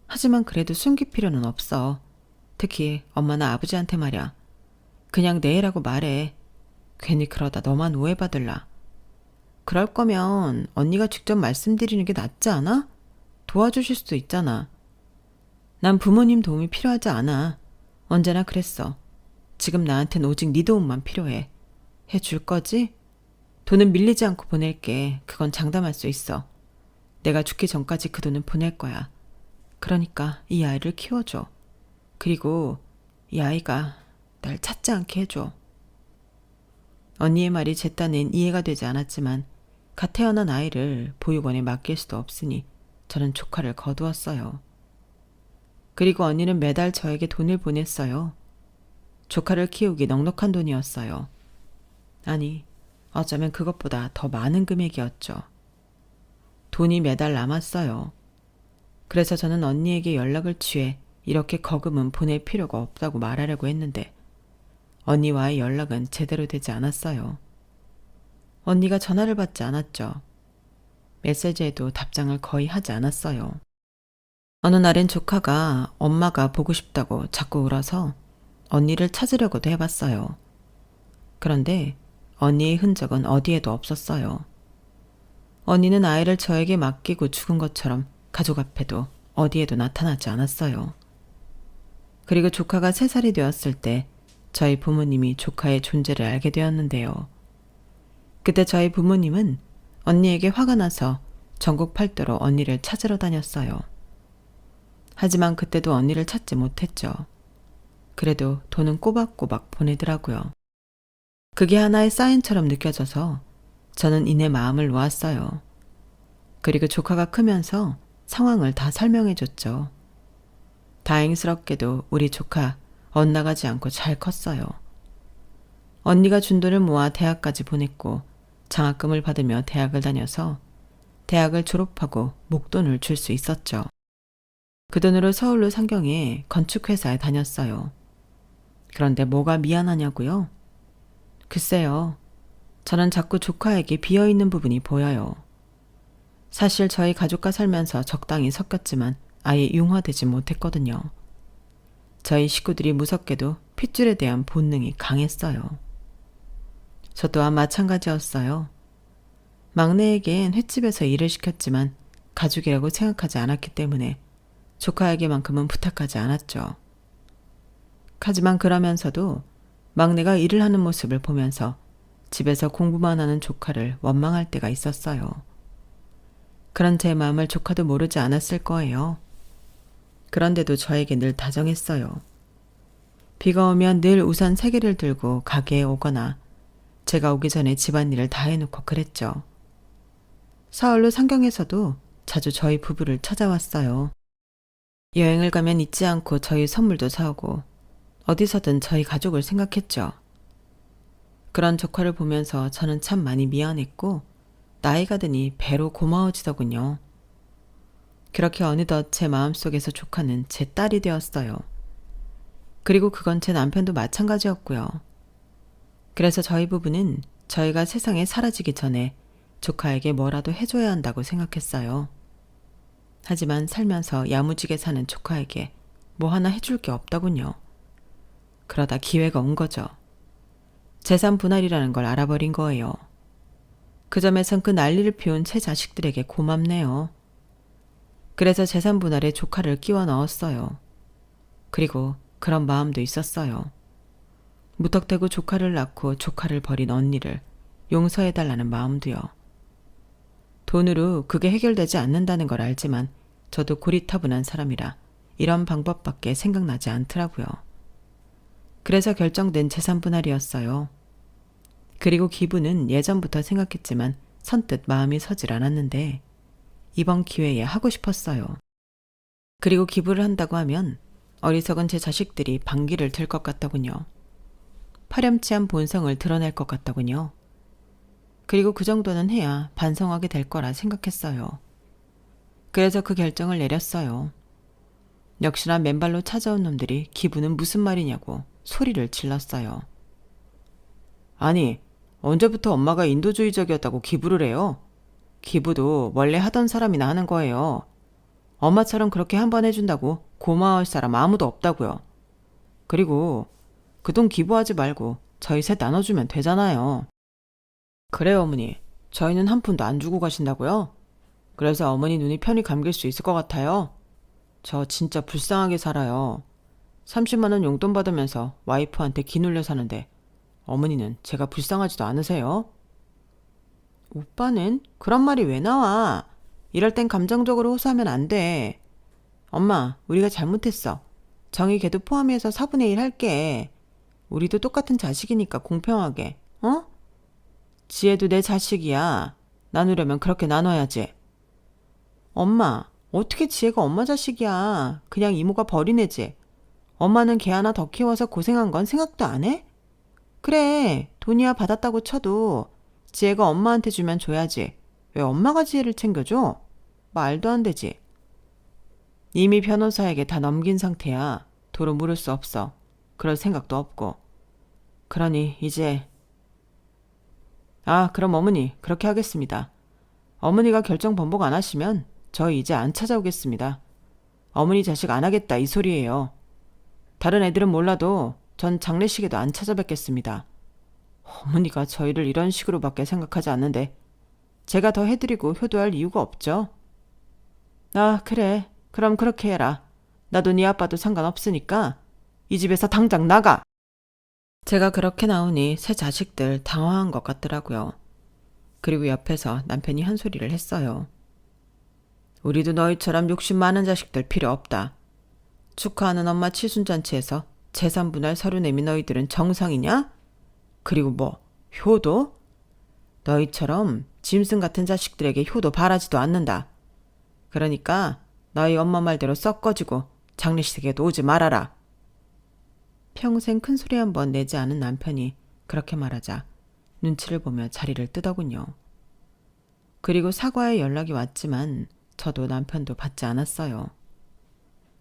하지만 그래도 숨길 필요는 없어. 특히 엄마나 아버지한테 말이야. 그냥 내 애라고 말해. 괜히 그러다 너만 오해받을라. 그럴 거면 언니가 직접 말씀드리는 게 낫지 않아? 도와주실 수도 있잖아. 난 부모님 도움이 필요하지 않아. 언제나 그랬어. 지금 나한텐 오직 네 도움만 필요해. 해줄 거지? 돈은 밀리지 않고 보낼게. 그건 장담할 수 있어. 내가 죽기 전까지 그 돈은 보낼 거야. 그러니까 이 아이를 키워줘. 그리고 이 아이가 날 찾지 않게 해줘. 언니의 말이 제 딴엔 이해가 되지 않았지만 갓 태어난 아이를 보육원에 맡길 수도 없으니 저는 조카를 거두었어요. 그리고 언니는 매달 저에게 돈을 보냈어요. 조카를 키우기 넉넉한 돈이었어요. 아니, 어쩌면 그것보다 더 많은 금액이었죠. 돈이 매달 남았어요. 그래서 저는 언니에게 연락을 취해 이렇게 거금은 보낼 필요가 없다고 말하려고 했는데 언니와의 연락은 제대로 되지 않았어요. 언니가 전화를 받지 않았죠. 메시지에도 답장을 거의 하지 않았어요. 어느 날엔 조카가 엄마가 보고 싶다고 자꾸 울어서 언니를 찾으려고도 해봤어요. 그런데 언니의 흔적은 어디에도 없었어요. 언니는 아이를 저에게 맡기고 죽은 것처럼 가족 앞에도 어디에도 나타나지 않았어요. 그리고 조카가 3살이 되었을 때 저희 부모님이 조카의 존재를 알게 되었는데요. 그때 저희 부모님은 언니에게 화가 나서 전국 팔도로 언니를 찾으러 다녔어요. 하지만 그때도 언니를 찾지 못했죠. 그래도 돈은 꼬박꼬박 보내더라고요. 그게 하나의 사인처럼 느껴져서 저는 이내 마음을 놓았어요. 그리고 조카가 크면서 상황을 다 설명해줬죠. 다행스럽게도 우리 조카 엇나가지 않고 잘 컸어요. 언니가 준 돈을 모아 대학까지 보냈고 장학금을 받으며 대학을 다녀서 대학을 졸업하고 목돈을 줄 수 있었죠. 그 돈으로 서울로 상경해 건축회사에 다녔어요. 그런데 뭐가 미안하냐고요? 글쎄요. 저는 자꾸 조카에게 비어있는 부분이 보여요. 사실 저희 가족과 살면서 적당히 섞였지만 아예 융화되지 못했거든요. 저희 식구들이 무섭게도 핏줄에 대한 본능이 강했어요. 저 또한 마찬가지였어요. 막내에겐 횟집에서 일을 시켰지만 가족이라고 생각하지 않았기 때문에 조카에게만큼은 부탁하지 않았죠. 하지만 그러면서도 막내가 일을 하는 모습을 보면서 집에서 공부만 하는 조카를 원망할 때가 있었어요. 그런 제 마음을 조카도 모르지 않았을 거예요. 그런데도 저에게 늘 다정했어요. 비가 오면 늘 우산 3개를 들고 가게에 오거나 제가 오기 전에 집안일을 다 해놓고 그랬죠. 서울로 상경에서도 자주 저희 부부를 찾아왔어요. 여행을 가면 잊지 않고 저희 선물도 사오고 어디서든 저희 가족을 생각했죠. 그런 조카를 보면서 저는 참 많이 미안했고 나이가 드니 배로 고마워지더군요. 그렇게 어느덧 제 마음속에서 조카는 제 딸이 되었어요. 그리고 그건 제 남편도 마찬가지였고요. 그래서 저희 부부는 저희가 세상에 사라지기 전에 조카에게 뭐라도 해줘야 한다고 생각했어요. 하지만 살면서 야무지게 사는 조카에게 뭐 하나 해줄 게 없더군요. 그러다 기회가 온 거죠. 재산 분할이라는 걸 알아버린 거예요. 그 점에선 그 난리를 피운 제 자식들에게 고맙네요. 그래서 재산 분할에 조카를 끼워 넣었어요. 그리고 그런 마음도 있었어요. 무턱대고 조카를 낳고 조카를 버린 언니를 용서해달라는 마음도요. 돈으로 그게 해결되지 않는다는 걸 알지만 저도 고리타분한 사람이라 이런 방법밖에 생각나지 않더라고요. 그래서 결정된 재산 분할이었어요. 그리고 기부는 예전부터 생각했지만 선뜻 마음이 서질 않았는데 이번 기회에 하고 싶었어요. 그리고 기부를 한다고 하면 어리석은 제 자식들이 반기를 들 것 같더군요. 파렴치한 본성을 드러낼 것 같더군요. 그리고 그 정도는 해야 반성하게 될 거라 생각했어요. 그래서 그 결정을 내렸어요. 역시나 맨발로 찾아온 놈들이 기부는 무슨 말이냐고 소리를 질렀어요. 아니, 언제부터 엄마가 인도주의적이었다고 기부를 해요? 기부도 원래 하던 사람이나 하는 거예요. 엄마처럼 그렇게 한 번 해준다고 고마워할 사람 아무도 없다고요. 그리고 그 돈 기부하지 말고 저희 셋 나눠주면 되잖아요. 그래요, 어머니. 저희는 한 푼도 안 주고 가신다고요? 그래서 어머니 눈이 편히 감길 수 있을 것 같아요. 저 진짜 불쌍하게 살아요. 30만 원 용돈 받으면서 와이프한테 기눌려 사는데 어머니는 제가 불쌍하지도 않으세요? 오빠는 그런 말이 왜 나와? 이럴 땐 감정적으로 호소하면 안 돼. 엄마, 우리가 잘못했어. 정희 걔도 포함해서 4분의 1 할게. 우리도 똑같은 자식이니까 공평하게, 어? 지혜도 내 자식이야. 나누려면 그렇게 나눠야지. 엄마, 어떻게 지혜가 엄마 자식이야. 그냥 이모가 버린 애지. 엄마는 걔 하나 더 키워서 고생한 건 생각도 안 해? 그래, 돈이야 받았다고 쳐도 지혜가 엄마한테 주면 줘야지. 왜 엄마가 지혜를 챙겨줘? 말도 안 되지. 이미 변호사에게 다 넘긴 상태야. 도로 물을 수 없어. 그럴 생각도 없고. 그러니 이제 그럼 어머니 그렇게 하겠습니다. 어머니가 결정 번복 안 하시면 저 이제 안 찾아오겠습니다. 어머니 자식 안 하겠다 이 소리예요. 다른 애들은 몰라도 전 장례식에도 안 찾아뵙겠습니다. 어머니가 저희를 이런 식으로밖에 생각하지 않는데 제가 더 해드리고 효도할 이유가 없죠. 그래. 그럼 그렇게 해라. 나도 네 아빠도 상관없으니까 이 집에서 당장 나가. 제가 그렇게 나오니 새 자식들 당황한 것 같더라고요. 그리고 옆에서 남편이 한 소리를 했어요. 우리도 너희처럼 욕심 많은 자식들 필요 없다. 축하하는 엄마 칠순잔치에서 재산 분할 서류 내민 너희들은 정상이냐? 그리고 뭐 효도? 너희처럼 짐승 같은 자식들에게 효도 바라지도 않는다. 그러니까 너희 엄마 말대로 썩 꺼지고 장례식에도 오지 말아라. 평생 큰 소리 한 번 내지 않은 남편이 그렇게 말하자 눈치를 보며 자리를 뜨더군요. 그리고 사과의 연락이 왔지만 저도 남편도 받지 않았어요.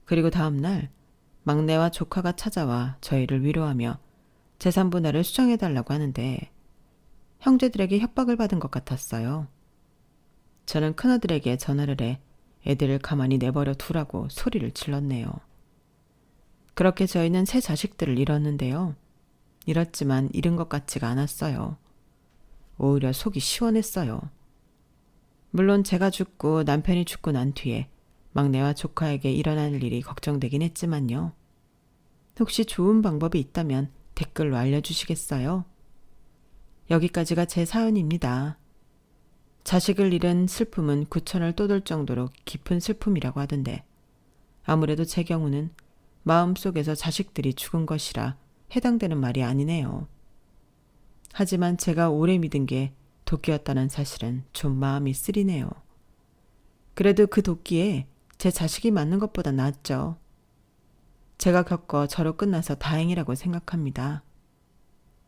그리고 다음날 막내와 조카가 찾아와 저희를 위로하며 재산 분할을 수정해달라고 하는데 형제들에게 협박을 받은 것 같았어요. 저는 큰아들에게 전화를 해 애들을 가만히 내버려 두라고 소리를 질렀네요. 그렇게 저희는 새 자식들을 잃었는데요. 잃었지만 잃은 것 같지가 않았어요. 오히려 속이 시원했어요. 물론 제가 죽고 남편이 죽고 난 뒤에 막내와 조카에게 일어날 일이 걱정되긴 했지만요. 혹시 좋은 방법이 있다면 댓글로 알려주시겠어요? 여기까지가 제 사연입니다. 자식을 잃은 슬픔은 구천을 떠돌 정도로 깊은 슬픔이라고 하던데 아무래도 제 경우는 마음속에서 자식들이 죽은 것이라 해당되는 말이 아니네요. 하지만 제가 오래 믿은 게 도끼였다는 사실은 좀 마음이 쓰리네요. 그래도 그 도끼에 제 자식이 맞는 것보다 낫죠. 제가 겪어 저로 끝나서 다행이라고 생각합니다.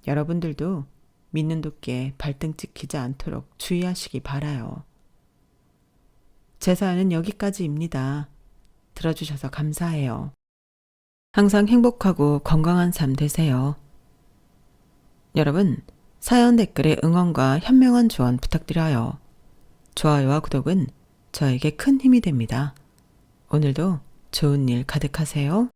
여러분들도 믿는 도끼에 발등 찍히지 않도록 주의하시기 바라요. 제 사연은 여기까지입니다. 들어주셔서 감사해요. 항상 행복하고 건강한 삶 되세요. 여러분, 사연 댓글에 응원과 현명한 조언 부탁드려요. 좋아요와 구독은 저에게 큰 힘이 됩니다. 오늘도 좋은 일 가득하세요.